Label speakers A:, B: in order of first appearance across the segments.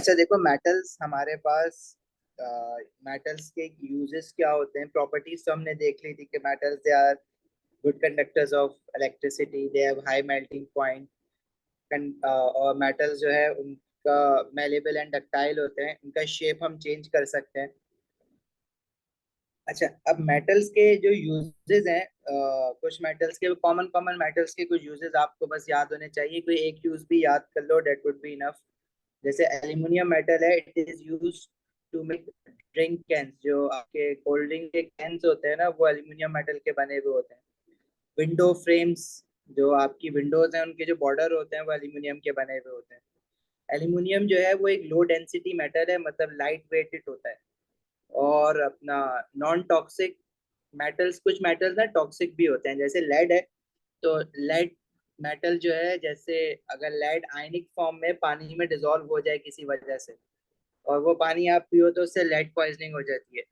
A: अच्छा देखो, मेटल्स हमारे पास मेटल्स के यूजेस क्या होते हैं, प्रॉपर्टीज तो हमने देख ली थी कि metals they are good conductors of electricity, they have high melting point. और मेटल्स जो है उनका मेलेबल एंड डक्टाइल होते हैं, इनका शेप हम चेंज कर सकते हैं। अच्छा, अब मेटल्स के जो यूजेस हैं, कुछ मेटल्स के कॉमन कॉमन मेटल्स के कुछ यूजेस आपको बस याद होने चाहिए, कोई एक यूज भी याद कर लो, डेट वुड बी इनफ। जैसे एल्यूमिनियम मेटल है, it is use to make drink cans. जो आपके कोल्ड ड्रिंक के कैंस होते हैं ना, वो एल्यूमिनियम मेटल के बने हुए होते हैं। विंडो फ्रेम्स, जो आपकी विंडोज हैं उनके जो बॉर्डर होते हैं वो एल्यूमिनियम के बने हुए होते हैं। एल्यूमिनियम जो है वो एक लो डेंसिटी मेटल है, मतलब लाइट वेटेड होता है। और अपना नॉन टॉक्सिक मेटल्स, कुछ मेटल्स ना टॉक्सिक भी होते हैं, जैसे लेड है। तो लेड मेटल जो है, जैसे अगर लेड आयनिक फॉर्म में पानी में डिसॉल्व हो जाए किसी वजह से, और वो पानी आप पियो तो उससे लेड पॉइजनिंग हो जाती है।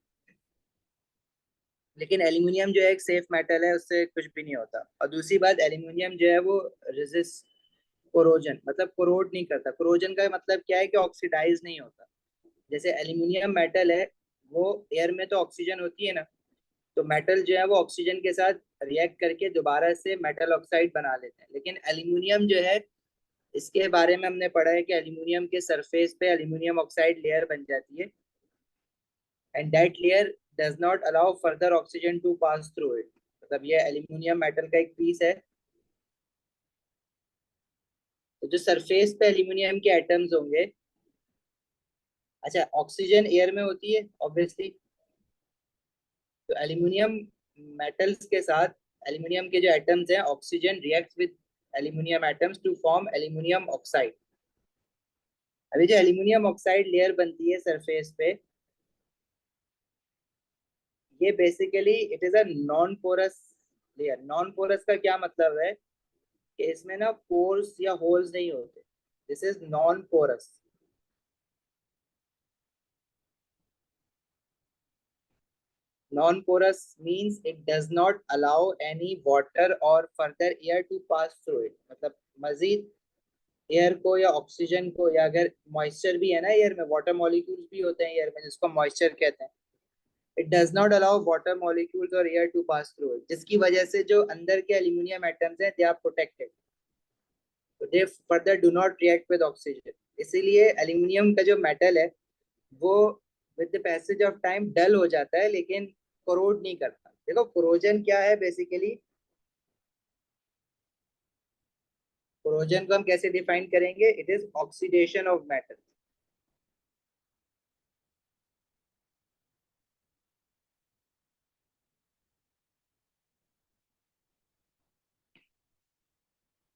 A: लेकिन एल्यूमिनियम जो है एक सेफ मेटल है, उससे कुछ भी नहीं होता। और दूसरी बात, एल्यूमिनियम जो है वो रेजिस्ट कोरोजन, मतलब कोरोड नहीं करता। कोरोजन का मतलब क्या है कि ऑक्सीडाइज नहीं होता। जैसे एल्यूमिनियम मेटल है, वो एयर में तो ऑक्सीजन होती है ना, तो मेटल जो है वो ऑक्सीजन के साथ रिएक्ट करके दोबारा से मेटल ऑक्साइड बना लेते हैं। लेकिन एल्यूमिनियम जो है, इसके बारे में हमने पढ़ा है कि एल्यूमिनियम के सरफेस पे एल्यूमिनियम ऑक्साइड लेयर बन जाती है, and that layer does not allow further oxygen to pass through it. मतलब ये एल्यूमिनियम मेटल का एक पीस है। तो जो सरफेस पे एल्यूमिनियम के एटम्स होंगे, अच्छा ऑक्सीजन एयर में होती है ऑब्वियसली, तो एल्यूमिनियम मेटल्स के साथ एल्यूमिनियम के जो एटम्स हैं, oxygen reacts with aluminium atoms to form aluminium oxide. अभी जो एल्यूमिनियम ऑक्साइड लेयर बनती है सरफेस पे, ये basically it is a non porous layer. Non porous का क्या मतलब है कि इसमें ना पोर्स या होल्स नहीं होते। This is non porous. Non porous means it does not allow any water और further air to pass through it. मतलब मजीद एयर को या ऑक्सीजन को, या अगर मॉइस्चर भी है ना एयर में, वाटर मॉलिक्यूल्स भी होते हैं एयर में जिसको मॉइस्चर कहते हैं, it does not allow water molecules और air to pass through it, जिसकी वजह से जो अंदर के एल्यूमिनियम एटम्स हैं दे आर प्रोटेक्टेड, तो they further do not react with oxygen. इसीलिए एल्यूमिनियम का जो मेटल है वो with the passage of time dull हो जाता है, लेकिन कोरोड नहीं करता। देखो कोरोजन क्या है बेसिकली, कोरोजन को हम कैसे डिफाइन करेंगे, it is oxidation of metal.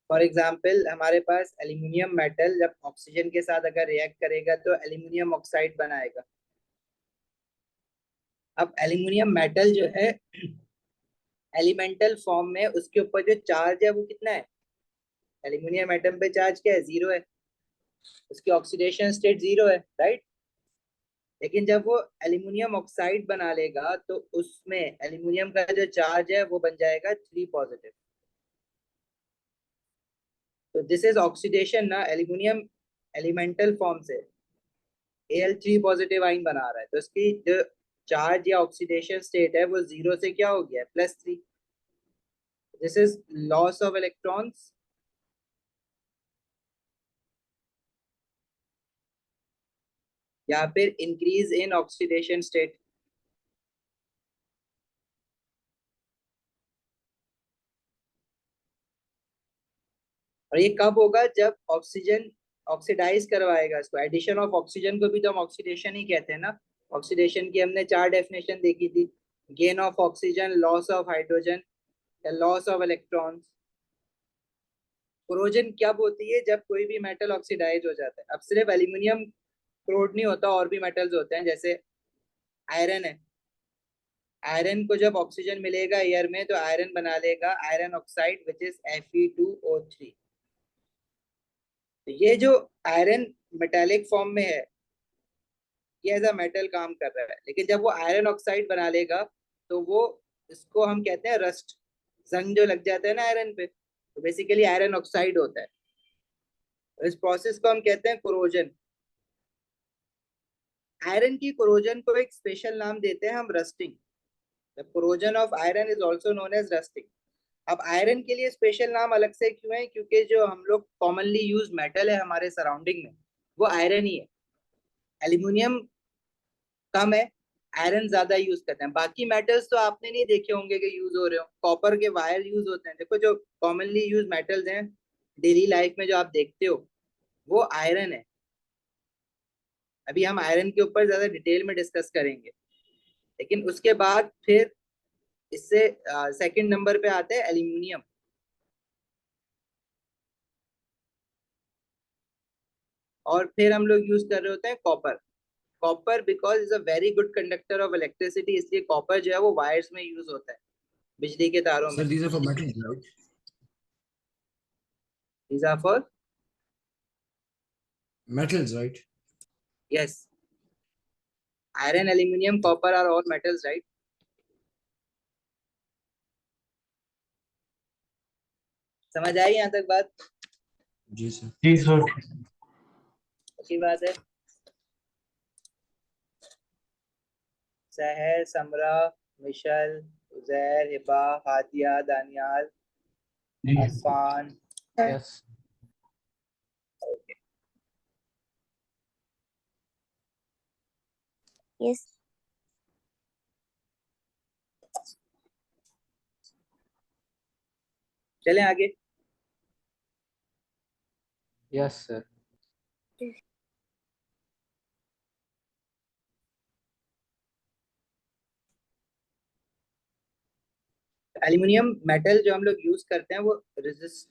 A: For example, हमारे पास एल्यूमिनियम मेटल जब ऑक्सीजन के साथ अगर रिएक्ट करेगा तो एल्यूमिनियम ऑक्साइड बनाएगा। अब एल्यूमिनियम मेटल जो है एलिमेंटल फॉर्म में, उसके ऊपर जो चार्ज है वो कितना है, एल्यूमिनियम एटम पे चार्ज क्या है, जीरो है। उसकी ऑक्सीडेशन स्टेट जीरो है, राइट। लेकिन जब वो एल्यूमिनियम ऑक्साइड बना लेगा तो उसमें एल्यूमिनियम का जो चार्ज है वो बन जाएगा 3 पॉजिटिव। तो दिस इज ऑक्सीडेशन ना, एल्यूमिनियम एलिमेंटल फॉर्म से Al3 पॉजिटिव आइन बना रहा है, तो उसकी जो चार्ज या ऑक्सीडेशन स्टेट है वो जीरो से क्या हो गया, +3। This is loss of electrons, या फिर इंक्रीज इन ऑक्सीडेशन स्टेट। और ये कब होगा, जब ऑक्सीजन ऑक्सीडाइज करवाएगा इसको। एडिशन ऑफ ऑक्सीजन को भी तो हम ऑक्सीडेशन ही कहते हैं ना। ऑक्सीडेशन की हमने 4 डेफिनेशन देखी थी, gain of oxygen, loss of hydrogen, या लॉस ऑफ इलेक्ट्रॉन्स। कोरोजन कब होती है, जब कोई भी मेटल ऑक्सीडाइज हो जाता है। अब सिर्फ एल्यूमिनियम क्रोड नहीं होता, और भी मेटल्स होते हैं, जैसे आयरन है। आयरन को जब ऑक्सीजन मिलेगा एयर में तो आयरन बना लेगा iron oxide, which is Fe2O3। तो ये जो आयरन मेटालिक फॉर्म में है, ये एज अ मेटल काम कर रहा है। लेकिन जब वो आयरन ऑक्साइड बना लेगा तो वो, इसको हम कहते हैं रस्ट। जंग जो लग जाता है ना आयरन पे, तो बेसिकली आयरन ऑक्साइड होता है। तो इस प्रोसेस को हम कहते हैं कोरोजन। आयरन की कोरोजन को एक स्पेशल नाम देते हैं हम, rusting. The corrosion of iron is also known as rusting. अब आयरन के लिए स्पेशल नाम अलग से क्यों है? क्योंकि जो हम लोग कॉमनली यूज मेटल है हमारे सराउंडिंग में वो आयरन ही है। एल्यूमिनियम कम है, आयरन ज्यादा यूज करते हैं। बाकी मेटल्स तो आपने नहीं देखे होंगे कि यूज हो रहे हो, कॉपर के वायर यूज होते हैं। देखो जो कॉमनली यूज मेटल्स हैं डेली लाइफ में जो आप देखते हो वो आयरन है। अभी हम आयरन के ऊपर ज्यादा डिटेल में डिस्कस करेंगे, लेकिन उसके बाद फिर इससे सेकंड नंबर पे आते हैं एल्यूमिनियम। और फिर हम लोग यूज कर रहे होते हैं copper. Copper because is a very good conductor of electricity, इसलिए कॉपर जो है वो वायर्स में यूज होता है, बिजली के तारों में।
B: Sir, these are for metals, right?
A: These are for
B: Metals, right?
A: yes, iron, aluminium, copper are all metals, right? समझ आई यहाँ तक बात?
B: जी सर।
C: जी सर।
A: अच्छी बात है। सहर, समरा, मिशल, उजैर, हिबा, हादिया, दानियाल,
C: जी
A: अफान।
C: यस।
D: यस।
A: चलें आगे।
C: Yes sir.
A: एल्यूमिनियम मेटल जो हम लोग यूज करते हैं वो रेजिस्ट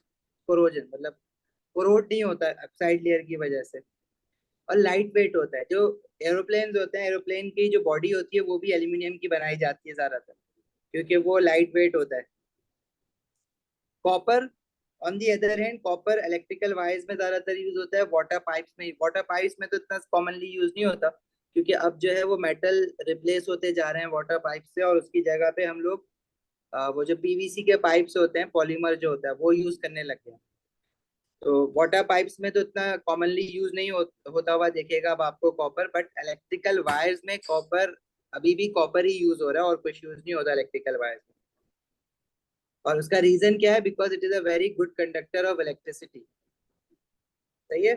A: कोरोजन, मतलब कोरोड नहीं होता ऑक्साइड लेयर की वजह से, और लाइट वेट होता है। जो एरोप्लेन होते हैं, एरोप्लेन की जो बॉडी होती है वो भी एल्यूमिनियम की बनाई जाती है ज्यादातर, क्योंकि वो लाइट वेट होता है। Copper on the other hand, copper electrical wires में ज्यादातर यूज होता है, वाटर पाइप्स में। वाटर पाइप्स में तो इतना कॉमनली यूज नहीं होता, क्योंकि अब जो है वो मेटल रिप्लेस होते जा रहे हैं वाटर पाइप से, और उसकी जगह पे हम लोग वो जो पीवीसी के पाइप्स होते हैं, पॉलीमर जो होता है वो यूज करने लग गए हैं। तो वाटर पाइप्स में तो इतना कॉमनली यूज नहीं होता हुआ देखेगा अब आपको कॉपर, बट इलेक्ट्रिकल वायर्स में कॉपर, अभी भी कॉपर ही यूज हो रहा है और कुछ यूज नहीं होता इलेक्ट्रिकल वायर्स में। और उसका रीजन क्या है? Because it is a very good conductor of electricity. सही है।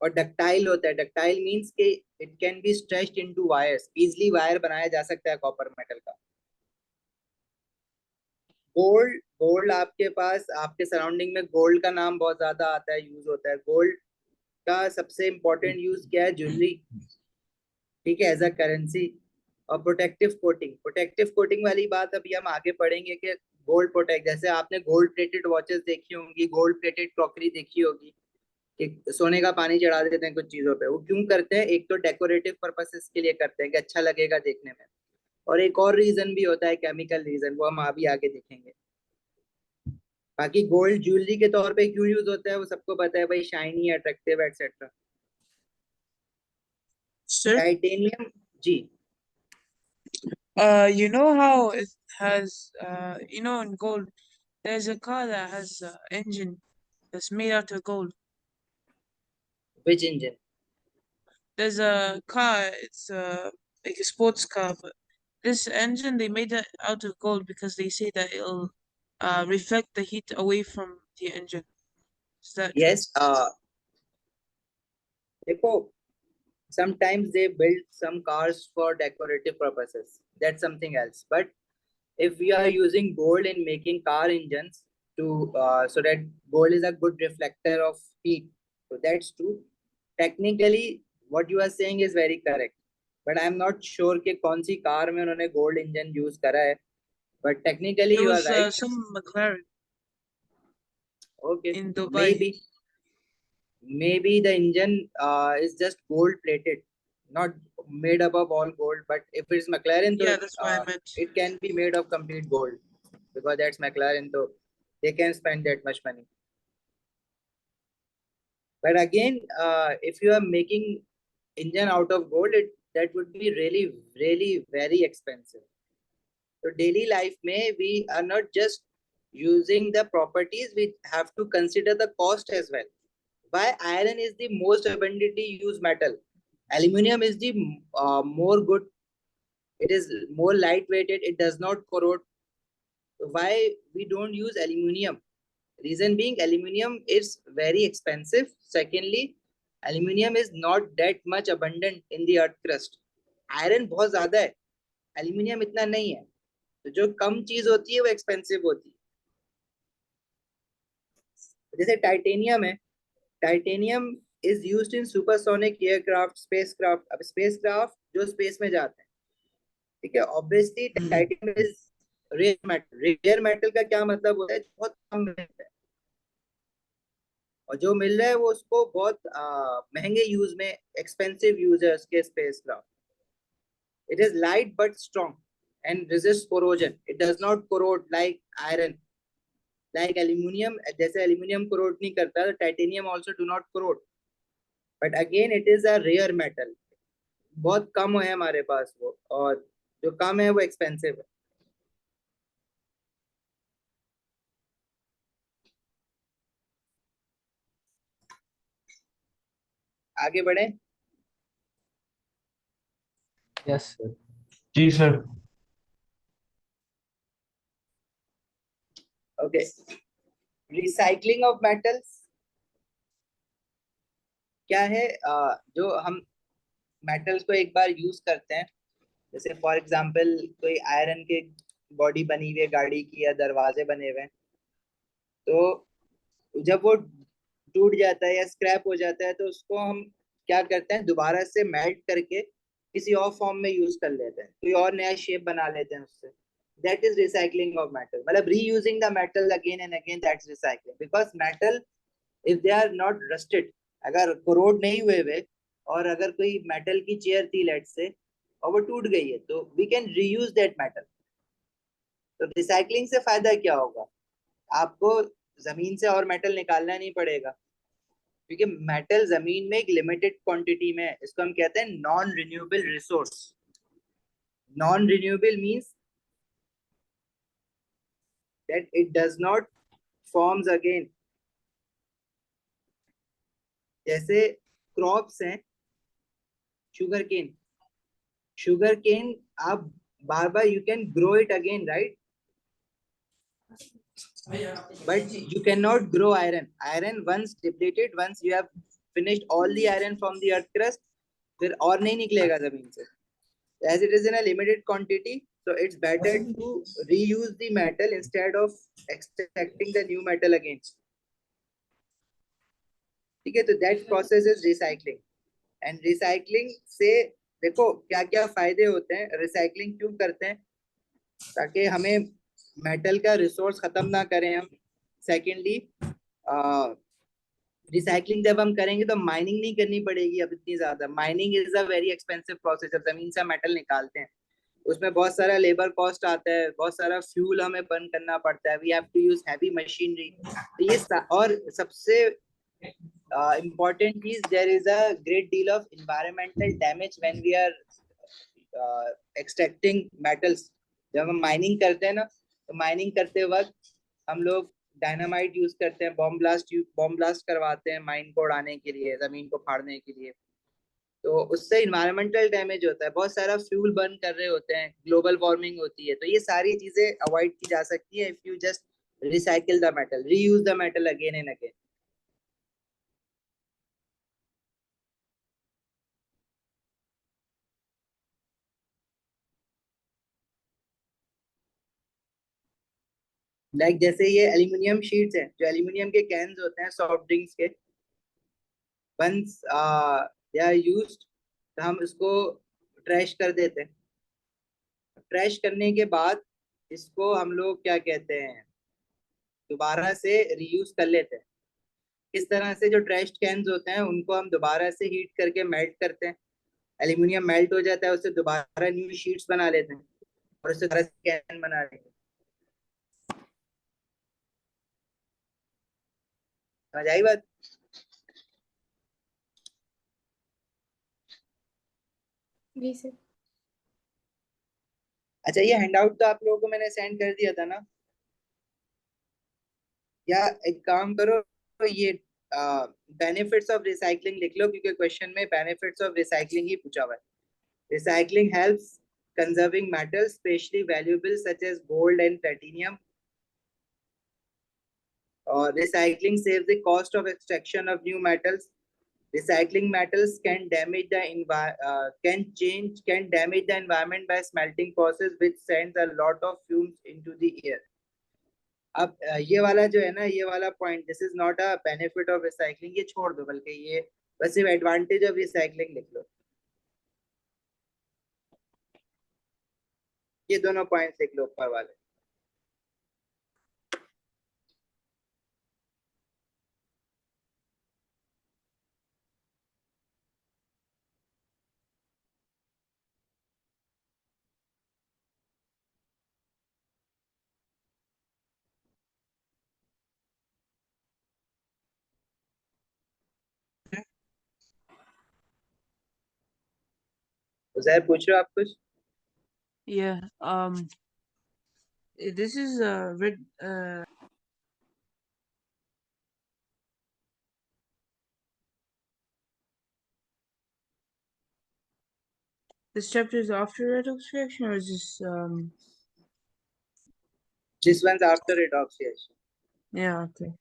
A: और डक्टाइल होता है। डक्टाइल मींस के it can be stretched into wires, easily wire बनाया जा सकता है कॉपर मेटल का। गोल्ड, गोल्ड आपके पास, आपके सराउंडिंग में गोल्ड का नाम बहुत ज्यादा आता है, यूज होता है। गोल्ड का सबसे इंपॉर्टेंट यूज क्या है? ज्वेलरी, ठीक है, एज अ करेंसी। और प्रोटेक्टिव कोटिंग, प्रोटेक्टिव कोटिंग वाली बात अभी हम आगे पढ़ेंगे कि गोल्ड प्रोटेक्ट, जैसे आपने गोल्ड प्लेटेड वॉचेस देखी होंगी, गोल्ड प्लेटेड क्रॉकरी देखी होगी कि सोने का पानी चढ़ा देते हैं कुछ चीजों पे। वो क्यों करते हैं? एक तो डेकोरेटिव पर्पसेस के लिए करते हैं कि अच्छा लगेगा देखने में, और एक और रीजन भी होता है केमिकल रीजन, वो हम अभी आगे देखेंगे। बाकी गोल्ड ज्वेलरी के तौर पे क्यों यूज होता है वो सबको पता है भाई, shiny, attractive, etcetera.
E: Sir,
A: titanium, जी।
E: you know how it has, in gold, there's a car that has an engine that's made out of gold.
A: Which engine?
E: There's a car, it's like a sports car, but this engine they made it out of gold because they say that it'll reflect the heat away from the engine. Is that true?
A: Yes. देखो, sometimes they build some cars for decorative purposes, that's something else. But if we are using gold in making car engines to so that gold is a good reflector of heat, so that's true. Technically what you are saying is very correct, but I am not sure कि कौन सी car में उन्होंने gold engine use करा है, but technically
E: There
A: you are
E: was
A: right.
E: some McLaren
A: Okay,
E: in Dubai.
A: maybe the engine is just gold plated, not made up of all gold. But if it's McLaren,
E: Yeah,
A: so
E: that's what I meant.
A: it can be made of complete gold, because that's McLaren, so they can spend that much money. But again, if you are making engine out of gold, that would be really, really very expensive. So daily life may we are not just using the properties, we have to consider the cost as well. Why iron is the most abundantly used metal? Aluminum is the more good. It is more lightweighted. It does not corrode. Why we don't use aluminum? Reason being, aluminum is very expensive. Secondly, aluminum is not that much abundant in the earth crust. Iron बहुत ज्यादा है, aluminum इतना नहीं है. तो जो कम चीज होती है वो एक्सपेंसिव होती है. जैसे टाइटेनियम है. Titanium is used in supersonic aircraft, spacecraft. अब स्पेसक्राफ्ट जो स्पेस में जाते हैं, ठीक है, obviously titanium is rare metal. Rare metal का क्या मतलब होता है? बहुत कम मिलता है, और जो मिल रहा है वो उसको बहुत महंगे यूज में, एक्सपेंसिव यूज है उसके spacecraft. It is light but strong and resist corrosion. It does not corrode like iron, like aluminium. जैसे aluminium corrode नहीं करता, तो titanium also do not corrode. But again, it is a rare metal. बहुत कम है हमारे पास वो, और जो कम है वो expensive है. आगे बढ़े.
C: Yes, sir.
D: जी sir.
A: Okay. Recycling of metals क्या है? जो हम मेटल्स को एक बार यूज करते हैं, जैसे फॉर एग्जांपल कोई आयरन के बॉडी बनी हुई है गाड़ी की, या दरवाजे बने हुए हैं, तो जब वो टूट जाता है या स्क्रैप हो जाता है, तो उसको हम क्या करते हैं? दोबारा से मेल्ट करके किसी और फॉर्म में यूज कर लेते हैं, कोई और नया शेप बना लेते हैं उससे. That is recycling of metal. मतलब reusing the metal again and again, that's recycling. Because metal, if they are not rusted, अगर कोरोड नहीं हुए हुए, और अगर कोई मेटल की चेयर थी लेट से, और वो टूट गई है, तो we can reuse that metal. तो रिसाइकलिंग से फायदा क्या होगा? आपको जमीन से और मेटल निकालना नहीं पड़ेगा, क्योंकि मेटल जमीन में एक लिमिटेड क्वांटिटी में है. इसको हम कहते हैं non renewable resource. Non renewable means that it does not forms again. जैसे क्रॉप्स हैं, शुगर केन. शुगर केन आप बार बार you can grow it again, right? But you cannot grow iron. Iron once depleted, once you have finished all the iron from the earth crust, फिर और नहीं निकलेगा जमीन से. As it is in a limited quantity, so it's better to reuse the metal instead of extracting the new metal again. ठीक है, तो that process is recycling. And recycling से देखो क्या क्या फायदे होते हैं. रिसाइकलिंग क्यों करते हैं? ताकि हमें मेटल का रिसोर्स खत्म ना करें हम. सेकेंडली, रिसाइकलिंग जब हम करेंगे तो माइनिंग नहीं करनी पड़ेगी अब इतनी ज्यादा. Mining is a very expensive process. जब जमीन से मेटल निकालते हैं, उसमें बहुत सारा लेबर कॉस्ट आता है, बहुत सारा फ्यूल हमें बर्न करना पड़ता है. We have to use heavy machinery. तो ये और सबसे important चीज, there is a great deal of environmental damage when we are extracting metals. जब हम माइनिंग करते हैं ना, तो माइनिंग करते वक्त हम लोग डायनामाइट यूज करते हैं, बॉम्ब ब्लास्ट करवाते हैं माइन को उड़ाने के लिए, जमीन को फाड़ने के लिए. तो उससे इन्वायरमेंटल डैमेज होता है, बहुत सारा फ्यूल बर्न कर रहे होते हैं, ग्लोबल वार्मिंग होती है. तो ये सारी चीजें अवॉइड की जा सकती है if you just recycle the metal, reuse the metal again and again. Like जैसे ये एल्यूमिनियम शीट्स हैं, जो एल्यूमिनियम के कैन्स होते हैं सॉफ्ट ड्रिंक्स के, वंस दे आर यूज्ड, तो हम इसको ट्रैश कर देते हैं. ट्रैश करने के बाद इसको हम लोग क्या कहते हैं, दोबारा से रीयूज कर लेते हैं. इस तरह से जो ट्रैश कैन्स होते हैं उनको हम दोबारा से हीट करके मेल्ट करते हैं. एल्यूमिनियम मेल्ट हो जाता है, उससे दोबारा न्यू शीट्स बना लेते हैं, और उससे दोबारा कैन बना लेते हैं. समझ आई बात?
F: जी सर.
A: अच्छा, ये हैंडआउट तो आप लोगों को मैंने सेंड कर दिया था ना? या एक काम करो, तो ये बेनिफिट्स ऑफ रिसाइकलिंग लिख लो, क्योंकि क्वेश्चन में बेनिफिट्स ऑफ रिसाइकलिंग ही पूछा हुआ है. Recycling helps conserving metals, especially valuable such as gold and platinum. Or recycling saves the cost of extraction of new metals. Recycling metals can damage the can damage the environment by smelting process, which sends a lot of fumes into the air. अब ये वाला जो है ना, ये वाला point, this is not a benefit of recycling, ये छोड़ दो, बल्कि ये बस सिर्फ एडवांटेज ऑफ रिसाइकलिंग लिख लो. ये दोनों पॉइंट्स लिख लो ऊपर वाले. उजैर पूछ रहे हो आप कुछ?
E: Yeah. This is red. This chapter is after redox reaction, or is this
A: This one's after redox reaction.
E: Yeah. Okay.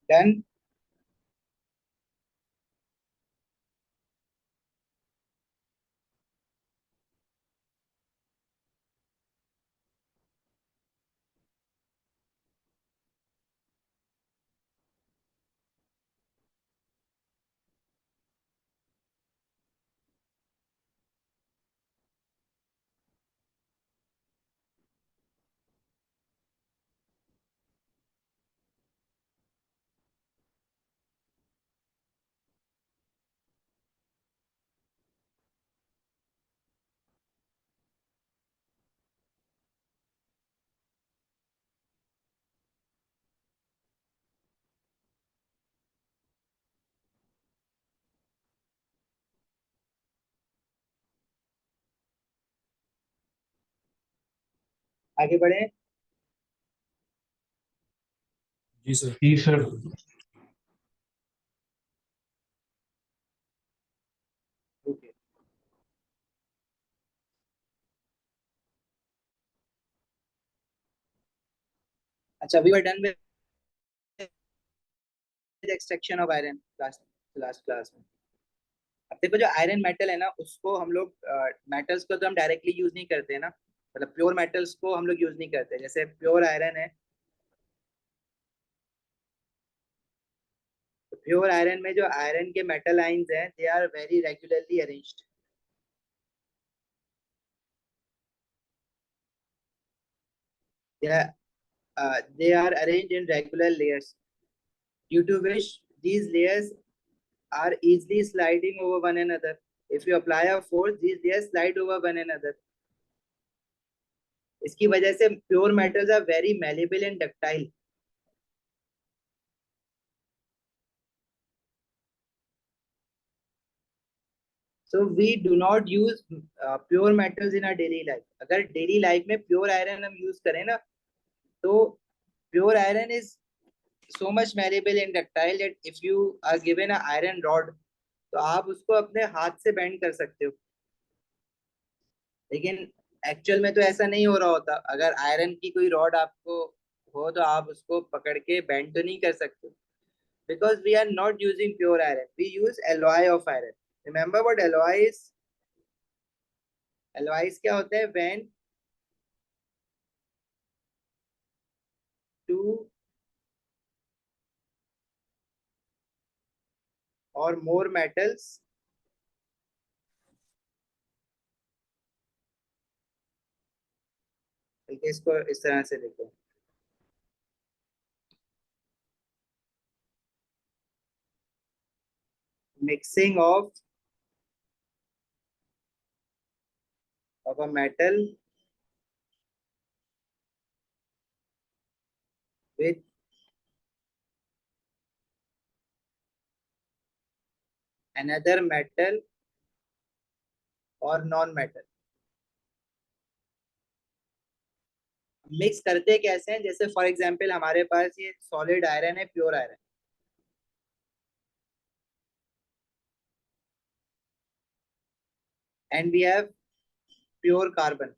A: Done. आगे बढ़े.
B: जी सर.
C: जी सर.
A: Okay. अच्छा, we were done with extraction of iron last class में. अब देखो, जो iron metal है ना, उसको हम लोग मेटल्स को तो हम डायरेक्टली यूज नहीं करते हैं ना, मतलब प्योर मेटल्स को हम लोग यूज नहीं करते. जैसे प्योर आयरन है, तो प्योर आयरन में जो आयरन के मेटल आयंस हैं, they are very regularly arranged. They are arranged in regular layers, due to which these layers are easily sliding over one another. If you apply a force, these layers slide over one another. इसकी वजह से pure metals are very malleable and ductile. So we do not use pure metals in our daily life. अगर daily life में pure iron हम use करें ना, तो pure iron is so much malleable and ductile that if you are given a iron rod, तो आप उसको अपने हाथ से बेंड कर सकते हो. लेकिन एक्चुअल में तो ऐसा नहीं हो रहा होता. अगर आयरन की कोई रॉड आपको हो, तो आप उसको पकड़ के बेंड तो नहीं कर सकते, because we are not using pure iron, we use alloy of iron. Remember what alloy is? Alloys क्या होता है? When two or more metals बल्कि इसको इस तरह से लिखो, mixing of a metal with another metal और नॉन मेटल। मिक्स करते कैसे हैं, जैसे फॉर एग्जांपल हमारे पास ये सॉलिड आयरन है, pure iron, and we have pure carbon.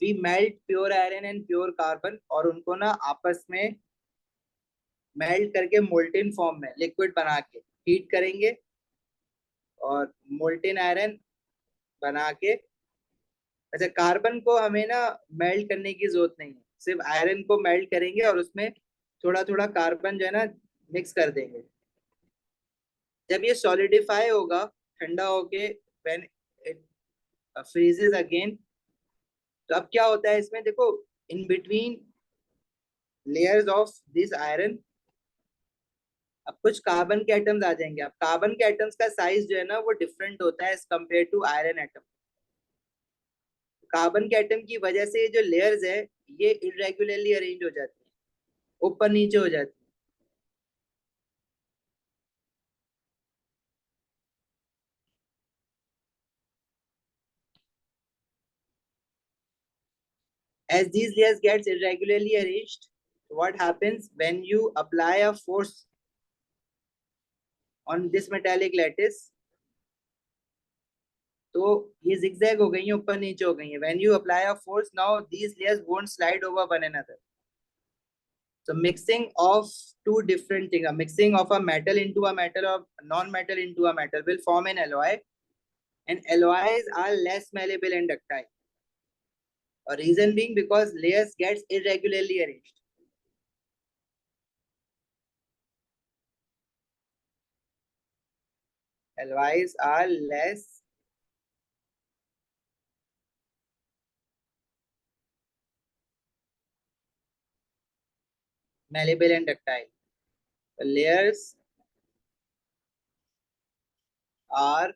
A: We melt pure iron and pure carbon, और उनको ना आपस में मेल्ट करके मोल्टेन फॉर्म में लिक्विड बना के हीट करेंगे, और मोल्टेन आयरन बना के, अच्छा कार्बन को हमें ना मेल्ट करने की जरूरत नहीं है, सिर्फ आयरन को मेल्ट करेंगे और उसमें थोड़ा थोड़ा कार्बन जो है ना मिक्स कर देंगे। जब ये सॉलिडिफाई होगा, ठंडा होके, व्हेन इट फ्रीजेस अगेन, तो अब क्या होता है इसमें देखो, in between layers of this iron अब कुछ कार्बन के एटम्स आ जाएंगे। अब कार्बन के एटम्स का साइज जो है ना वो डिफरेंट होता है as compare to iron atom. Carbon के एटम की वजह से जो लेयर्स है ये इरेगुलरली अरेंज हो जाती है, ऊपर नीचे हो जाती है। As these layers gets irregularly arranged, what happens when you apply a force on this metallic lattice, तो ये zigzag हो गई है, ऊपर नीचे हो गई है। When you apply a force, now these layers won't slide over one another. So mixing of two different things, a mixing of a metal into a metal or non-metal into a metal will form an alloy, and alloys are less malleable and ductile. A reason being because layers gets irregularly arranged. Alloys are less malleable and ductile. The layers are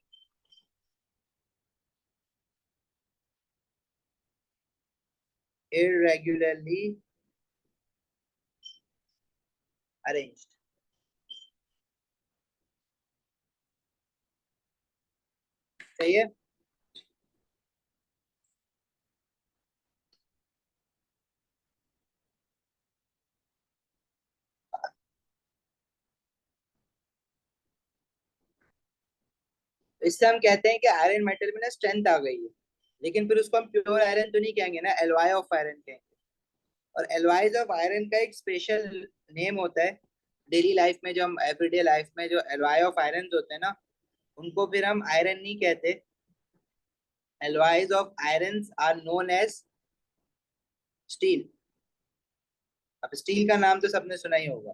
A: irregularly arranged. सही है। इससे हम कहते हैं कि iron metal में ना strength आ गई है, लेकिन फिर उसको हम प्योर आयरन तो नहीं कहेंगे ना, एलॉय ऑफ आयरन कहेंगे। और एलॉयज ऑफ आयरन का एक स्पेशल नेम होता है डेली लाइफ में, जो हम एवरीडे लाइफ में जो एलॉय ऑफ आयरन होते हैं ना, उनको फिर हम आयरन नहीं कहते। Alloys of iron are known as steel. अब स्टील का नाम तो सबने सुना ही होगा।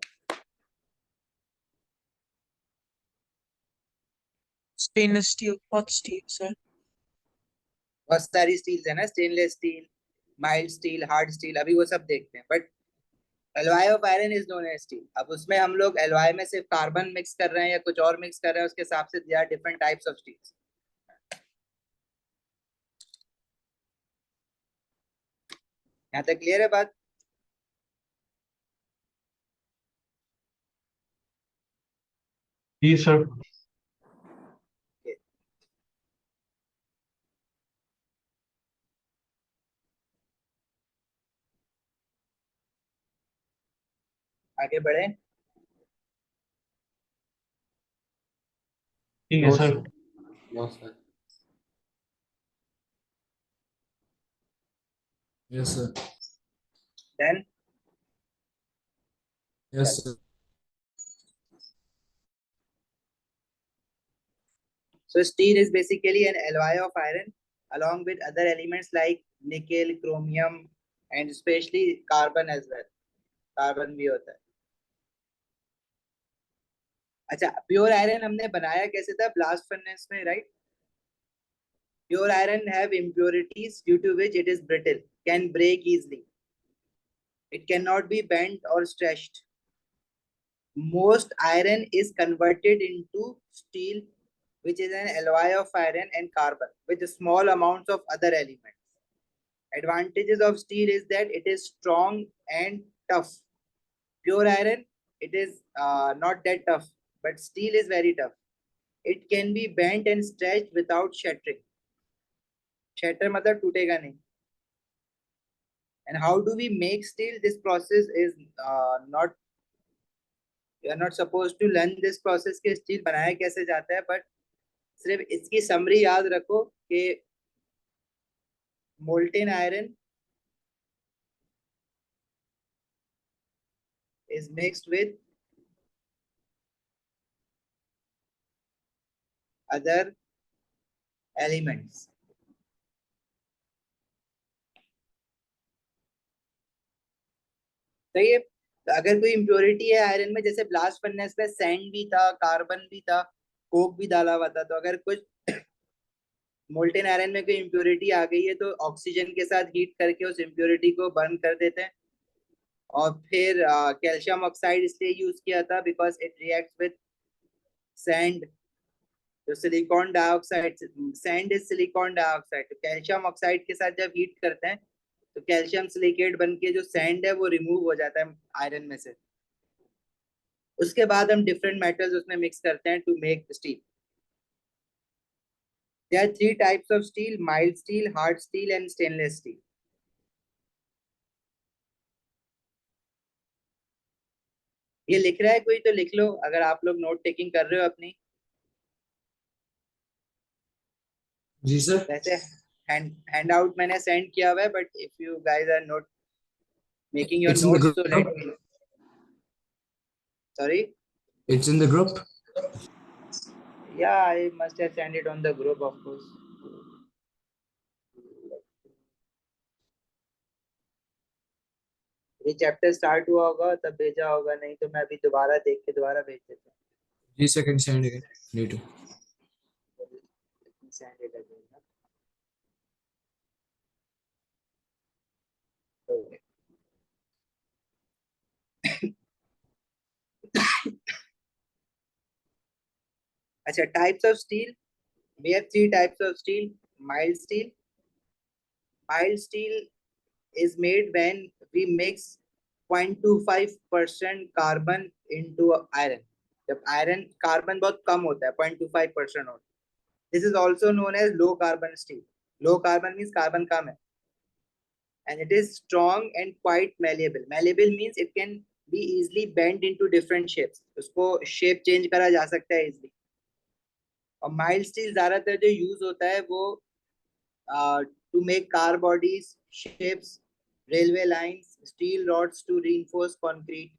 E: Stainless steel, hot steel, sir.
A: बहुत सारी स्टील्स है ना, stainless steel, mild steel, hard steel, अभी वो सब देखते हैं। But alloy of iron is known as steel. अब उसमें हम लोग एलॉय में सिर्फ कार्बन मिक्स कर रहे हैं या कुछ और मिक्स कर रहे हैं, उसके हिसाब से they are different types of steels. यहाँ तक क्लियर है बात?
D: जी सर।
A: आगे बढ़े।
D: ठीक है
C: No,
D: sir.
C: sir. No, sir.
B: Yes, sir.
A: Then
B: Yes, sir.
A: so steel is basically an alloy of iron along with other elements like nickel, chromium and especially carbon as well. Carbon भी होता है। अच्छा, pure iron हमने बनाया कैसे था? Blast furnace में, right? Pure iron have impurities due to which it is brittle, can break easily. It cannot be bent or stretched. Most iron is converted into steel, which is an alloy of iron and carbon with small amounts of other elements. Advantages of steel is that it is strong and tough. Pure iron, it is not that tough, but steel is very tough. It can be bent and stretched without shattering. Shatter मतलब टूटेगा नहीं. And how do we make steel? This process is not, you are not supposed to learn this process के steel बनाया कैसे जाता है, but सिर्फ इसकी summary याद रखो कि molten iron is mixed with other elements. सही है. तो अगर कोई इम्प्योरिटी है आयरन में, जैसे ब्लास्ट फर्नेस में सैंड भी था, कार्बन भी था, कोक भी डाला हुआ था, तो अगर कुछ मोल्टेन आयरन में कोई इम्प्योरिटी आ गई है तो ऑक्सीजन के साथ हीट करके उस इम्प्योरिटी को बर्न कर देते हैं. और फिर कैल्शियम ऑक्साइड इसलिए यूज किया था because it reacts with sand. जो silicon dioxide, sand is silicon dioxide, तो कैल्शियम ऑक्साइड के साथ जब हीट करते हैं तो कैल्शियम सिलिकेट बन के जो सैंड है वो रिमूव हो जाता है आयरन में से. उसके बाद हम डिफरेंट मेटल्स उसमें मिक्स करते हैं to make steel. There are three types of steel: mild steel, hard steel, and stainless steel. ये लिख रहा है कोई तो लिख लो, अगर आप लोग नोट टेकिंग कर रहे हो अपनी.
B: जी सर.
A: वैसे हैंड आउट मैंने सेंड किया हुआ है, but if you guys are not making your
B: It's in the
A: notes तो
B: group.
A: Let me. Sorry?
B: It's in the group.
A: Yeah, I must have sent it on the group, of course. ये chapter start हुआ होगा तब भेजा होगा, नहीं तो मैं अभी दोबारा देख के दोबारा भेज देता हूँ.
B: G second send again later.
A: Send it again. Okay. अच्छा, types of steel. We have three types of steel. Mild steel. Mild steel is made when we mix 0.25% carbon into iron. जब iron carbon बहुत कम होता है, 0.25% होता है. This is also known as low carbon steel. Low carbon means carbon कम है. And it is strong and quite malleable. Malleable means it can be easily bent into different shapes. उसको shape change करा जा सकता है easily. और mild steel ज़्यादातर जो use होता है वो to make car bodies, ships, railway lines, steel rods to reinforce concrete.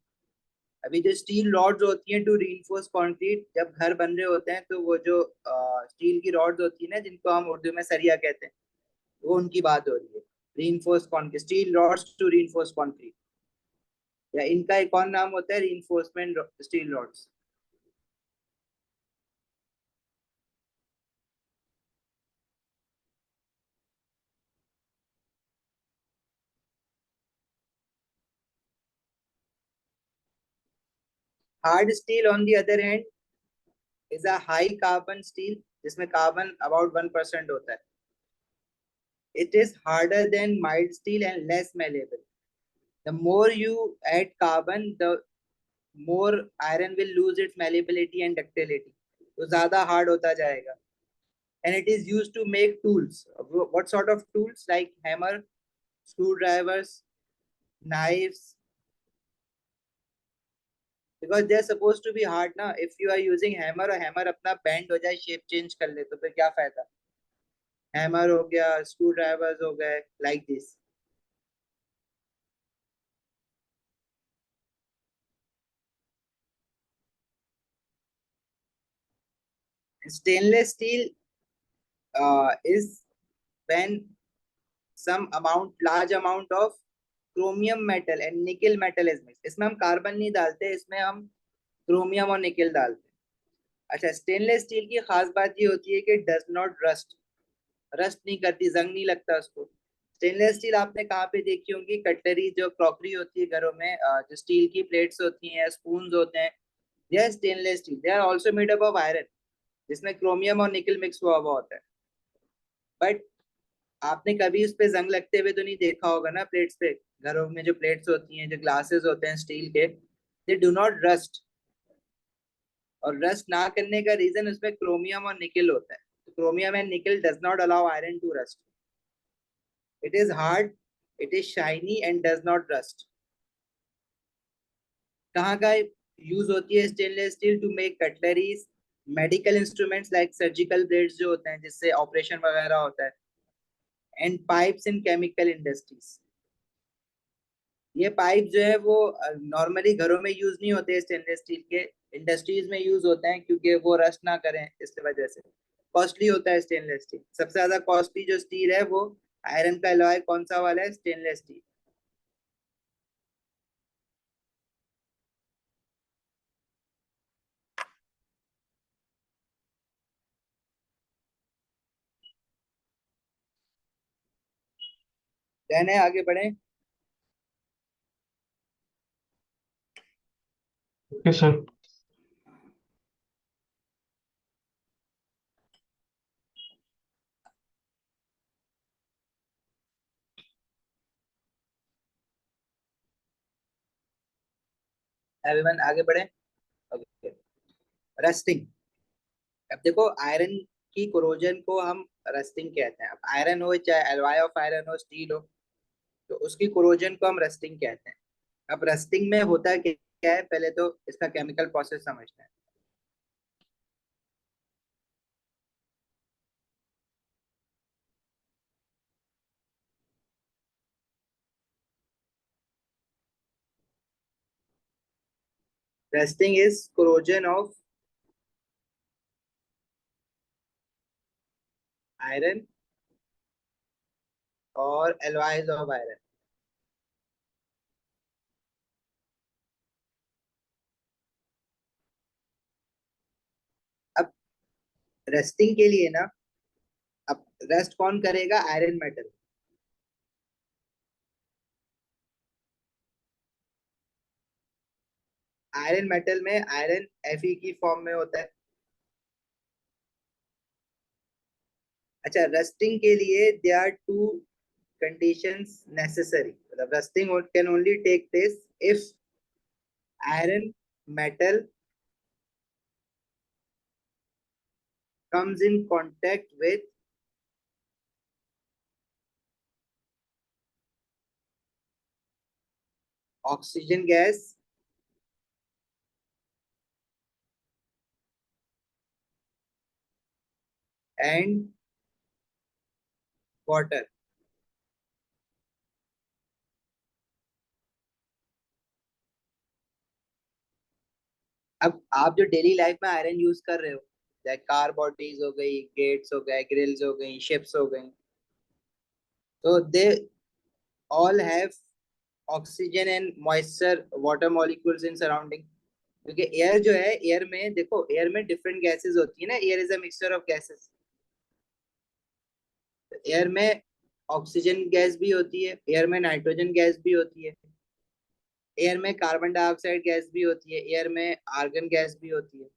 A: अभी जो स्टील रॉड्स होती हैं टू रीइंफोर्स कंक्रीट, जब घर बन रहे होते हैं तो वो जो स्टील की रॉड्स होती है ना, जिनको हम उर्दू में सरिया कहते हैं, वो उनकी बात हो रही है. Reinforce concrete, steel rods to reinforce concrete, या इनका एक और नाम होता है reinforcement steel rods. Hard steel on the other hand is a high carbon steel जिसमें कार्बन about 1% होता है. It is harder than mild steel and less malleable. The more you add carbon, the more iron will lose its malleability and ductility. तो ज़्यादा hard होता जाएगा. And it is used to make tools. What sort of tools? Like hammer, screwdrivers, knives. Because they are supposed to be hard ना. If you are using hammer और hammer अपना bend हो जाए, shape change कर ले, तो फिर क्या फायदा? Hammer हो गया, screwdrivers हो गए, like this. Stainless steel is when some amount, large amount of chromium metal and nickel metal is mixed. इसमें हम कार्बन नहीं डालते, इसमें हम क्रोमियम और निकल डालते हैं. अच्छा, स्टेनलेस स्टील की खास बात ये होती है कि डज नॉट रस्ट. रस्ट नहीं करती, जंग नहीं लगता उसको। स्टेनलेस स्टील आपने कहाँ पे देखी होंगी? कटलरी जो क्रॉकरी होती है घरों में, जो स्टील की प्लेट्स होती हैं, स्पून्स होते हैं, they are stainless steel. They are also made up of iron, जिसमें क्रोमियम और निकल मिक्स हुआ हुआ होता है। बट आपने कभी उस पे जंग लगते हुए तो नहीं देखा होगा ना प्लेट्स पे। घरों में जो प्लेट्स होती हैं, जो ग्लासेस होते हैं स्टील के, दे डू नॉट रस्ट। और रस्ट ना करने का रीजन उसमें क्रोमियम और निकल होता है। तो chromium and nickel does not allow iron to rust. It is hard, it is shiny and does not rust. कहाँ का यूज होती है stainless steel? To make cutleries, medical instruments like surgical blades जो होते हैं जिससे ऑपरेशन वगैरह होता है, and pipes in chemical industries. ये पाइप जो है वो नॉर्मली घरों में यूज नहीं होते स्टेनलेस स्टील के, इंडस्ट्रीज में यूज होते हैं क्योंकि वो रस्ट ना करें, इस वजह से कॉस्टली होता है स्टेनलेस स्टील। सबसे ज्यादा कॉस्टली जो स्टील है वो आयरन का अलॉय कौन सा वाला है? Stainless steel. डन है, आगे बढ़े।
D: Okay, sir.
A: एवरीवन आगे बढ़े। Okay, rusting. अब देखो, आयरन की कोरोजन को हम रस्टिंग कहते हैं। अब आयरन हो, चाहे एलॉय ऑफ आयरन हो, स्टील हो, तो उसकी कोरोजन को हम रस्टिंग कहते हैं। अब रस्टिंग में होता क्या है, पहले तो इसका केमिकल प्रोसेस समझते हैं। Rusting is corrosion of iron और एलॉयज ऑफ आयरन। अब रस्टिंग के लिए ना, अब रस्ट कौन करेगा? Iron metal. आयरन मेटल में आयरन Fe की फॉर्म में होता है। अच्छा, रस्टिंग के लिए they are two conditions necessary. The rusting can only take place if iron metal comes in contact with oxygen gas and water. अब आप जो डेली लाइफ में आयरन यूज कर रहे हो, चाहे कार बॉडीज हो गई, गेट्स हो गए, ग्रिल्स हो गई, शिप्स हो गई, तो they all have oxygen and moisture water molecules in surrounding. क्योंकि एयर जो है, एयर में देखो, एयर में डिफरेंट गैसेस होती है ना। Air is a mixture of gases. Air में ऑक्सीजन गैस भी होती है, एयर में नाइट्रोजन गैस भी होती है, एयर में कार्बन डाइऑक्साइड गैस भी होती है, एयर में आर्गन गैस भी होती है।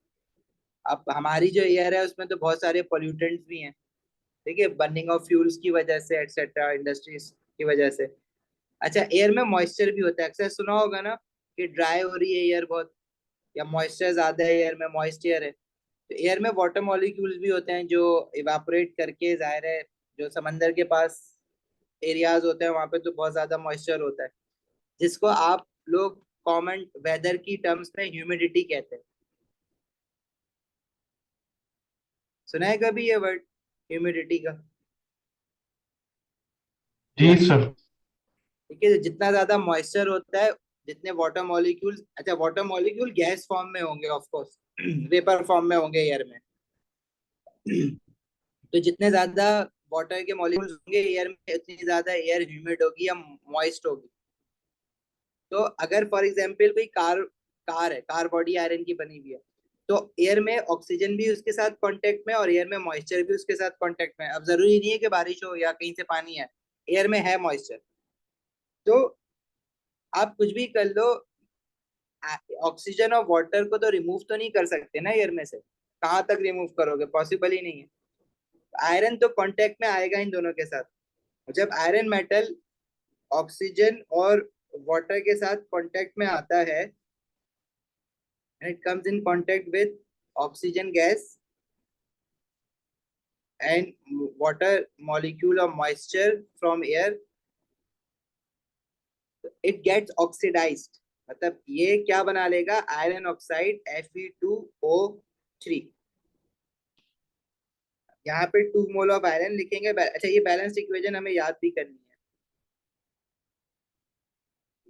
A: अब हमारी जो एयर है उसमें तो बहुत सारे पोल्यूटेंट्स भी हैं, ठीक है, बर्निंग ऑफ फ्यूल्स की वजह से, एक्सेट्रा, इंडस्ट्रीज की वजह से। अच्छा, एयर में मॉइस्चर भी होता है। अक्सर सुना होगा ना कि ड्राई हो रही है एयर बहुत, या मॉइस्चर ज्यादा है एयर में, मॉइस्ट एयर है। तो एयर में वाटर मॉलिक्यूल्स भी होते हैं जो इवापोरेट करके, जाहिर है, जो समंदर के पास एरियाज होते हैं वहां पे तो बहुत ज्यादा मॉइस्चर होता है, जिसको आप लोग कॉमन वेदर की टर्म्स में ह्यूमिडिटी कहते हैं। सुना है कभी ये वर्ड, ह्यूमिडिटी का?
D: जी सर।
A: ठीक है, जितना ज्यादा मॉइस्चर होता है, जितने वाटर मॉलिक्यूल्स, अच्छा वाटर मॉलिक्यूल गैस फॉर्म में होंगे ऑफ कोर्स, वेपर फॉर्म में होंगे एयर में। तो जितने ज्यादा वाटर के मॉलिक्यूल्स होंगे एयर में, उतनी ज्यादा एयर ह्यूमिड होगी या मॉइस्ट होगी। तो अगर फॉर एग्जांपल कोई कार कार है, कार बॉडी आयरन की बनी हुई है, तो एयर में ऑक्सीजन भी उसके साथ कांटेक्ट में और एयर में मॉइस्चर भी उसके साथ कांटेक्ट में। अब जरूरी नहीं है कि बारिश हो या कहीं से पानी है, एयर में है मॉइस्चर, तो आप कुछ भी कर लो, ऑक्सीजन और वाटर को तो रिमूव तो नहीं कर सकते ना एयर में से। कहाँ तक रिमूव करोगे, पॉसिबल ही नहीं है। आयरन तो कांटेक्ट में आएगा इन दोनों के साथ। जब आयरन मेटल ऑक्सीजन और वाटर के साथ कांटेक्ट में आता है, and it comes in contact with oxygen gas and water molecule or moisture from air, it gets oxidized। मतलब ये क्या बना लेगा, आयरन ऑक्साइड Fe2O3। यहाँ पे 2 मोल ऑफ आयरन लिखेंगे। अच्छा, ये बैलेंस इक्वेशन हमें याद भी करनी है,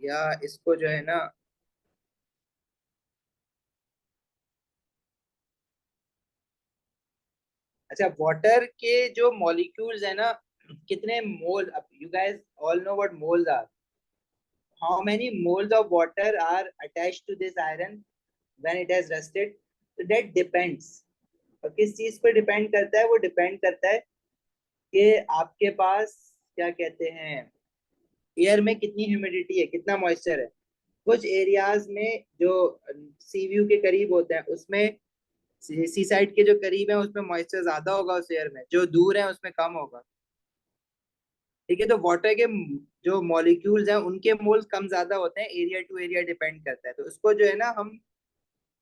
A: या इसको जो है ना, अच्छा वाटर के जो मॉलिक्यूल्स है ना, कितने मोल, अब you guys all know what moles are. How many moles of water are attached to this iron when it has rusted? तो दैट डिपेंड्स। और किस चीज पे डिपेंड करता है? वो डिपेंड करता है कि आपके पास क्या कहते हैं, एयर में कितनी ह्यूमिडिटी है, कितना मॉइस्चर है। कुछ एरियाज में जो सी व्यू के करीब होते हैं उसमें, सी साइड के जो करीब है उसमें मॉइस्चर ज्यादा होगा उस एयर में, जो दूर है उसमें कम होगा। ठीक है, तो वाटर के जो मॉलिक्यूल्स हैं उनके मोल्स कम ज्यादा होते हैं, एरिया टू एरिया डिपेंड करता है। तो उसको जो है ना, हम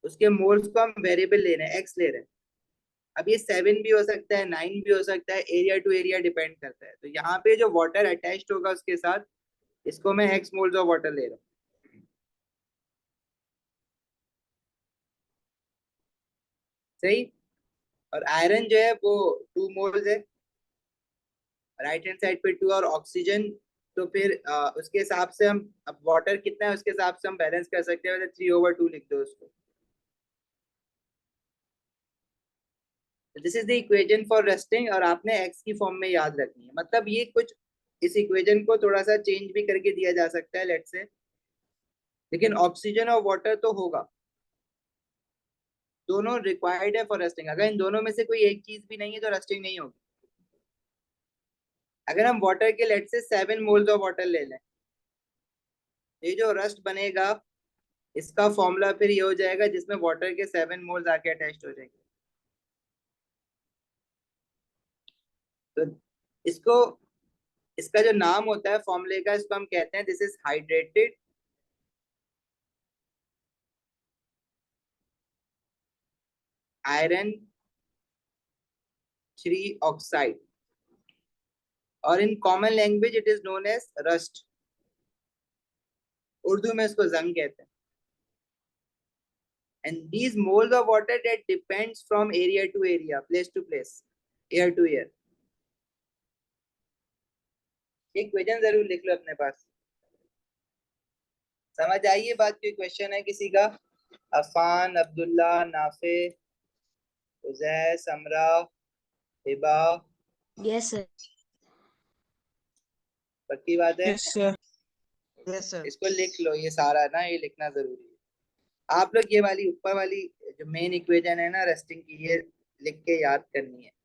A: उसके मोल्स को हम वेरिएबल ले रहे हैं, एक्स ले रहे हैं। अब ये 7 भी हो सकता है, 9 भी हो सकता है, एरिया टू एरिया डिपेंड करता है। तो यहाँ पे जो वाटर अटैच्ड होगा उसके साथ, इसको मैं एक्स मोल्स ऑफ वाटर ले रहा हूँ। सही। और आयरन जो है वो 2 मोल्स है, राइट हैंड साइड पे 2, और ऑक्सीजन, तो फिर उसके हिसाब से हम, अब वाटर कितना है उसके हिसाब से हम बैलेंस कर सकते हैं, 3/2 लिख दो उसको। This is the equation for resting, और आपने एक्स की फॉर्म में याद रखनी है। मतलब ये कुछ, इस इक्वेशन को थोड़ा सा चेंज भी करके दिया जा सकता है लेट्स से, लेकिन ऑक्सीजन और वाटर तो होगा, दोनों रिक्वायर्ड है फॉर रेस्टिंग। अगर इन दोनों में से कोई एक चीज भी नहीं है तो रेस्टिंग नहीं होगी। अगर हम वाटर के लेट से 7 मोल्स ऑफ वाटर ले लें, ये जो रस्ट बनेगा इसका फॉर्मूला फिर ये हो जाएगा जिसमें वाटर के 7 मोल्स आके अटैच हो जाएंगे। तो इसको, इसका जो नाम होता है फॉर्मूले का, इसको हम कहते हैं this is hydrated iron 3 oxide, और in common language it is known as rust. Urdu में इसको जंग कहते हैं। And these moles of water that depends from area to area, place to place, air to air. एक क्वेश्चन जरूर लिख लो अपने पास। समझ आइए बात? कोई क्वेश्चन है किसी का? अफान, अब्दुल्ला, नाफे, उजैर, समरा, हिबा?
G: Yes, sir.
A: पक्की बात है?
E: Yes, sir.
H: Yes, sir.
A: इसको लिख लो, ये सारा ना, ये लिखना जरूरी है। आप लोग ये वाली ऊपर वाली जो मेन इक्वेशन है ना रेस्टिंग की, ये लिख के याद करनी है।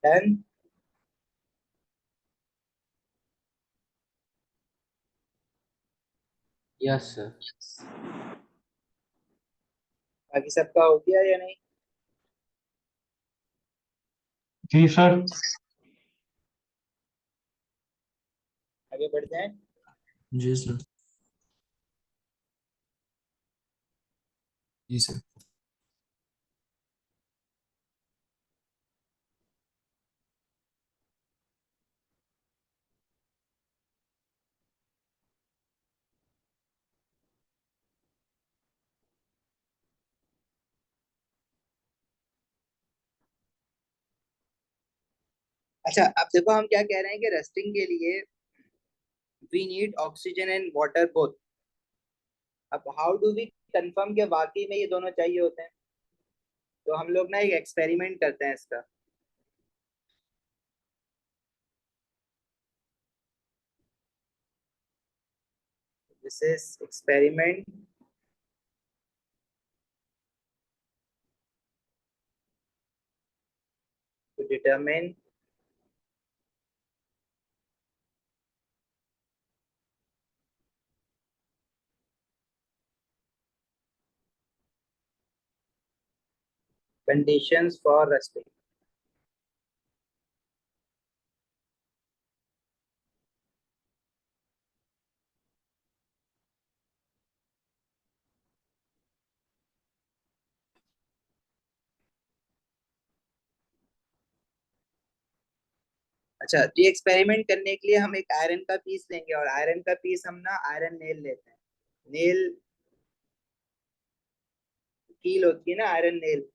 A: डन।
C: Yes, sir.
A: बाकी सबका हो गया या नहीं?
D: जी सर।
A: आगे बढ़ जाएं।
B: जी सर। जी सर।
A: अच्छा अब देखो हम क्या कह रहे हैं कि रस्टिंग के लिए we need oxygen and water both. अब हाउ डू वी कंफर्म कि वाकई में ये दोनों चाहिए होते हैं? तो हम लोग ना एक एक्सपेरिमेंट करते हैं इसका। This is experiment to determine conditions for rusting. अच्छा तो ये एक्सपेरिमेंट करने के लिए हम एक आयरन का पीस लेंगे और आयरन का पीस हम ना आयरन नेल लेते हैं। नेल कील होती है ना iron nail.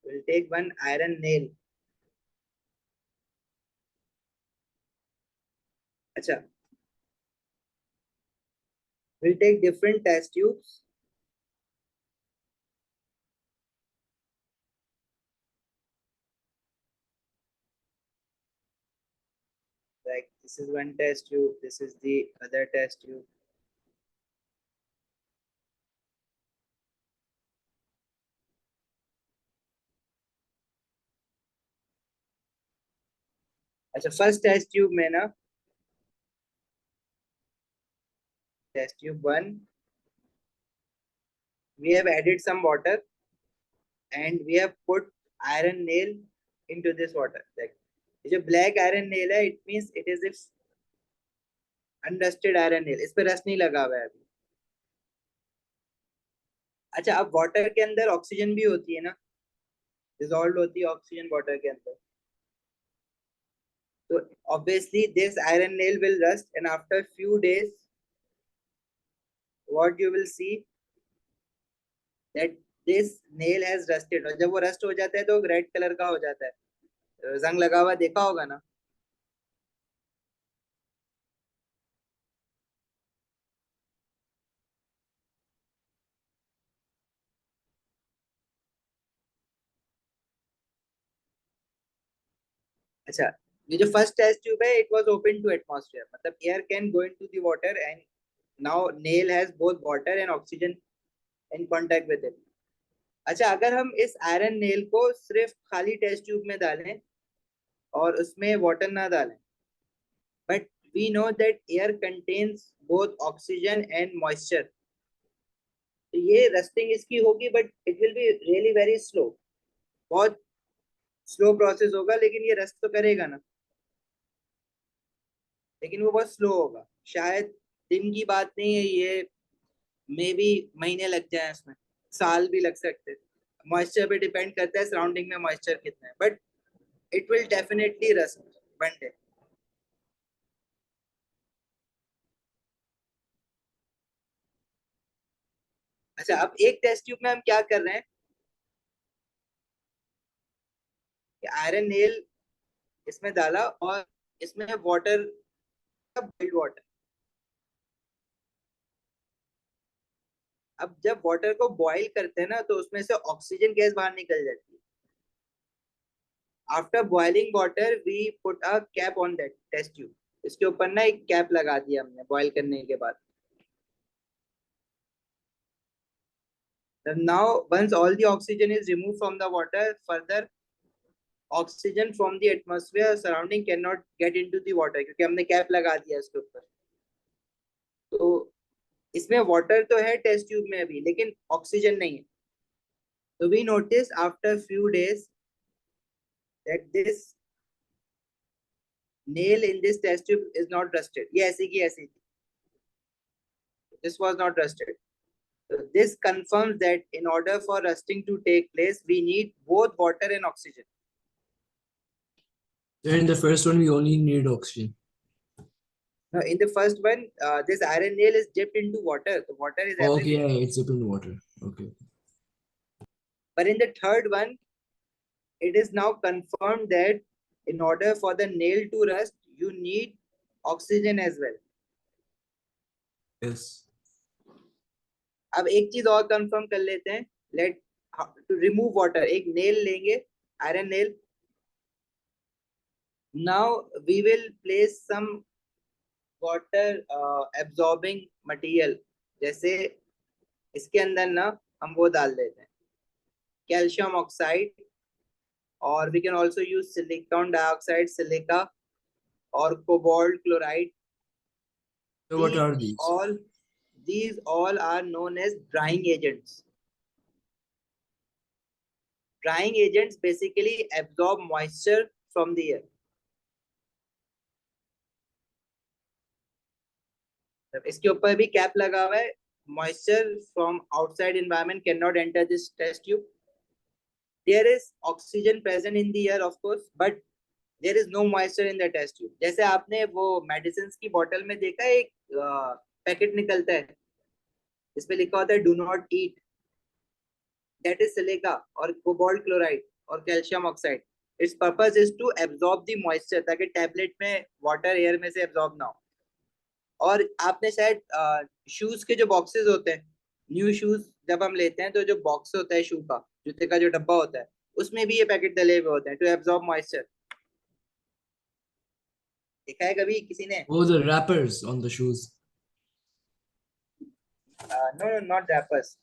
A: Will take one iron nail. अच्छा will take different test tubes like this is one test tube, this is the other test tube. अच्छा फर्स्ट टेस्ट ट्यूब में ना test tube one we have added some water and we have put iron nail into this water. like ये जो black iron nail है it means it is if unrusted iron nail, इस पे rust नहीं लगा हुआ है अभी। अच्छा अब वाटर के अंदर ऑक्सीजन भी होती है ना, डिसॉल्व होती है ऑक्सीजन वाटर के अंदर। तो obviously this iron nail will rust and after few days what you will see that this nail has rusted। और जब वो रस्ट हो जाता है तो रेड कलर का हो जाता है, जंग लगा हुआ देखा होगा ना। अच्छा ये जो फर्स्ट टेस्ट ट्यूब है it was open to atmosphere, मतलब air can go into the water and now nail has both water and oxygen in contact with it. अच्छा अगर हम इस आयरन नेल को सिर्फ खाली टेस्ट ट्यूब में डालें और उसमें वाटर ना डालें, but we know that air contains both oxygen and moisture, तो ये रस्टिंग इसकी होगी but it will be really very slow. बहुत स्लो प्रोसेस होगा लेकिन ये रस्ट तो करेगा ना, लेकिन वो बहुत स्लो होगा। शायद दिन की बात नहीं है ये, मे बी महीने लग जाए इसमें, साल भी लग सकते हैं। मॉइस्चर पे डिपेंड करता है सराउंडिंग में मॉइस्चर कितना है, but it will definitely rust one day. अच्छा अब एक टेस्ट ट्यूब में हम क्या कर रहे हैं कि आयरन नेल इसमें डाला और इसमें वाटर, बॉइल्ड वाटर। अब जब वाटर को बॉईल करते हैं ना तो उसमें से ऑक्सीजन गैस बाहर निकल जाती है। After boiling water we put a cap on that test tube, इसके ऊपर ना एक कैप लगा दिया हमने बॉईल करने के बाद। Now once all the oxygen is removed from the water, further oxygen from the atmosphere surrounding cannot get into the water क्योंकि हमने कैप लगा दिया इसके ऊपर। तो इसमें वाटर तो है टेस्ट ट्यूब में अभी लेकिन ऑक्सीजन नहीं है। तो we notice after few days that this nail in this test tube is not rusted, ये ऐसी की ऐसी थी, this was not rusted। So this confirms that in order for rusting to take place we need both water and oxygen।
B: In the first one, we only need oxygen.
A: Now in the first one this iron nail is dipped into water, the water is
B: Okay,
A: everywhere।
B: yeah, it's up in water. Okay.
A: But in the third one it is now confirmed that in order for the nail to rust, you need oxygen as well.
B: Yes.
A: अब एक चीज और confirm कर लेते हैं. Let to remove water, एक nail लेंगे, iron nail. Now we will place some water absorbing material. जैसे इसके अंदर ना हम वो डाल देते हैं कैल्शियम ऑक्साइड, और we can also use silicon dioxide, silica, और cobalt chloride.
B: So what are these?
A: These all are known as drying agents. Drying agents basically absorb moisture from the air. इसके ऊपर भी कैप लगा हुआ है. Moisture from outside environment cannot enter this test tube. There is oxygen present in the air, of course, but there is no moisture in the test tube. जैसे आपने वो medicine की बोतल में देखा है, एक पैकेट निकलता है, इसमें लिखा होता है do not eat. That is silica और कोबाल्ट क्लोराइड और calcium oxide. Its purpose is to absorb the moisture, ताकि टैबलेट में वाटर एयर में से एब्जॉर्ब ना हो. और आपने शायद शूज के जो बॉक्सेस होते हैं, न्यू शूज जब हम लेते हैं तो जो बॉक्स होता है शू का, जूते का जो डब्बा होता है, उसमें भी ये पैकेट डले हुए होते हैं टू एब्जॉर्ब मॉइस्चर. देखा है कभी किसी ने?
B: Oh, the wrappers on the shoes.
A: No no, not wrappers.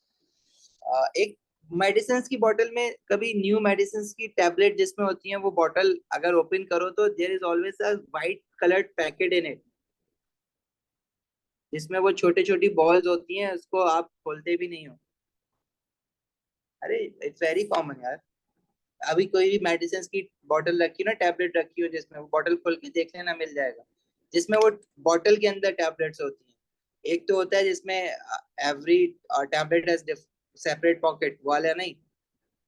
A: एक मेडिसिन की बोतल में, कभी न्यू मेडिसिन की टैबलेट जिसमें होती है, वो बोतल अगर ओपन करो तो there is always a white coloured packet in it, जिसमें वो छोटी छोटी बॉल्स होती हैं, उसको आप खोलते भी नहीं हो. अरे इट्स वेरी कॉमन यार. अभी कोई भी मेडिसिन की बोतल रखी हो ना, टैबलेट रखी हो, जिसमें वो बोतल खोल के देख लेना, मिल जाएगा. जिसमें वो बोतल के अंदर टैबलेट्स होती हैं. एक तो होता है जिसमें every tablet has separate pocket, वाला नहीं,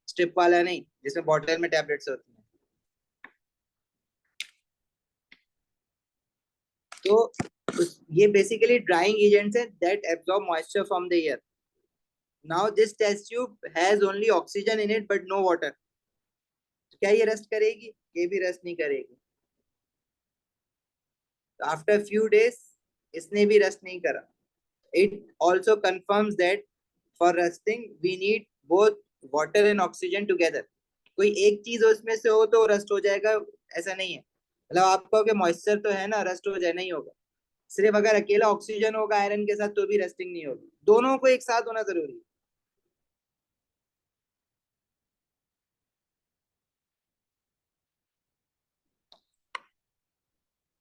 A: स्ट्रिप वाला नहीं, जिसमें बोतल में टैबलेट्स होती हैं. तो ये बेसिकली ड्राइंग एजेंट्स हैं that absorb moisture from the air. Now this test tube has only oxygen in it but no water. क्या ये रस्ट करेगी? ये भी रस्ट नहीं करेगी. आफ्टर फ्यू डेज इसने भी रस्ट नहीं करा. It also confirms that for rusting we need both water and oxygen together. कोई एक चीज उसमें से हो तो रस्ट हो जाएगा, ऐसा नहीं है. मतलब आप कहोगे मॉइस्चर तो है ना, रस्ट हो जाए, नहीं होगा. सिर्फ अगर अकेला ऑक्सीजन होगा आयरन के साथ तो भी रस्टिंग नहीं होगी. दोनों को एक साथ होना जरूरी है.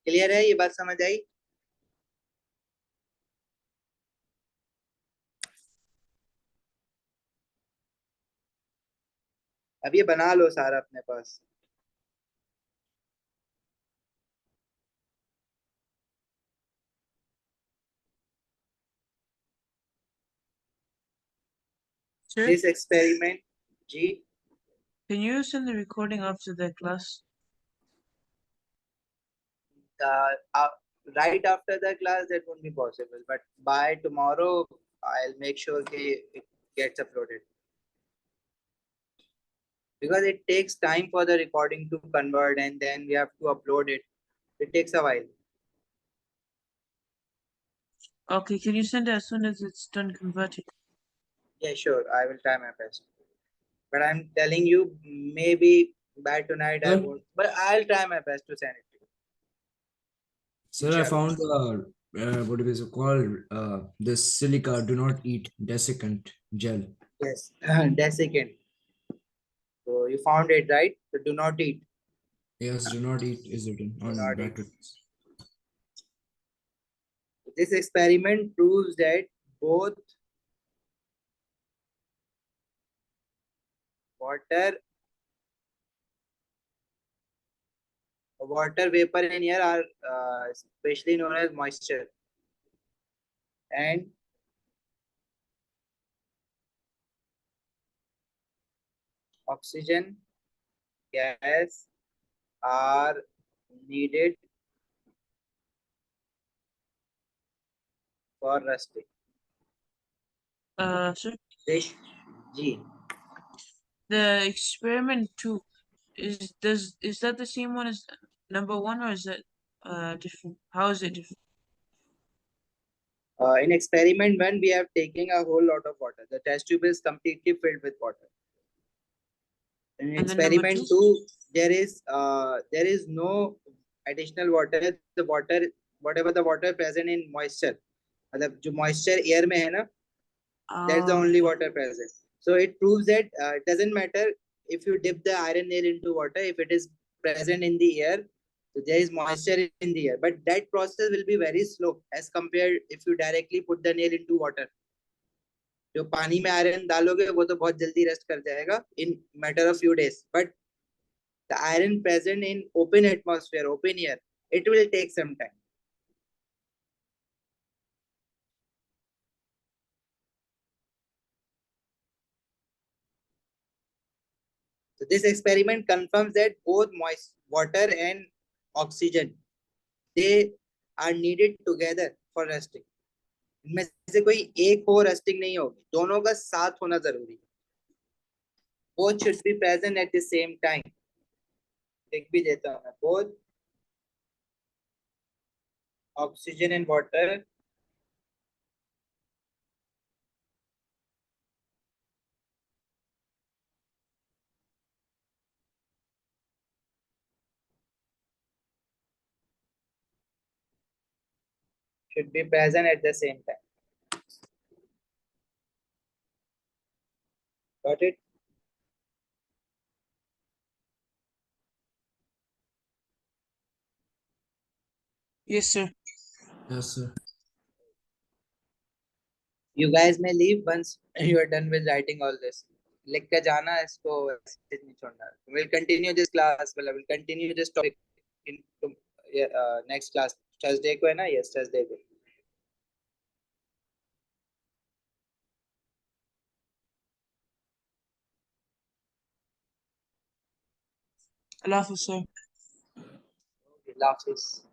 A: क्लियर है? ये बात समझ आई? अब ये बना लो सारा अपने पास.
E: Sir,
A: This experiment, ji,
E: can you send the recording after the class?
A: uh, right after the class that won't be possible, but by tomorrow I'll make sure that it gets uploaded, because it takes time for the recording to convert and then we have to upload it. It takes a while.
E: Okay, can you send it as soon as it's done converting?
A: Yeah, sure, I will try my best, but I'm telling you, maybe by tonight I
B: Sir?
A: won't, but I'll try my best to send it to you.
B: Sir, I
A: Inshallah.
B: found what is it called? This silica do not eat desiccant gel.
A: Yes, desiccant. So you found it, right? So do not eat.
B: Yes, do not eat is written
A: Do
B: on
A: not eat.
B: brackets.
A: This experiment proves that both water vapor in air are especially known as moisture, and oxygen gas are needed for rusting.
E: Sir,
A: This, G.
E: the experiment 2, is that the same one as number one, or is that different? How is it different?
A: In experiment one, we have taken a whole lot of water. The test tube is completely filled with water. In
E: And then number
A: experiment
E: two?
A: 2, there is no additional water. The water, whatever the water present in moisture, मतलब जो moisture air में है ना, that's the only water present. So it proves that it doesn't matter if you dip the iron nail into water, if it is present in the air, so there is moisture in the air. But that process will be very slow as compared if you directly put the nail into water. जो पानी में iron डालोगे वो तो बहुत जल्दी rest कर जाएगा in matter of few days. But the iron present in open atmosphere, open air, it will take some time. So this experiment confirms that both moist water and oxygen, they are needed together for resting. इनमें से कोई एक हो resting नहीं होगी, दोनों का साथ होना जरूरी है. Both should be present at the same time. लिख भी देता हूँ मैं. Both oxygen and water should be present at the same time. Got it?
E: Yes, sir.
B: Yes, sir.
A: You guys may leave once you are done with writing all this. लिख के जाना है, इसको ऐसे नहीं छोड़ना. We'll continue this class. We'll continue this topic in next class. Thursday को है ना? Yes, Thursday को.
E: Allah Hafiz, sir.
A: Okay, Allah Hafiz.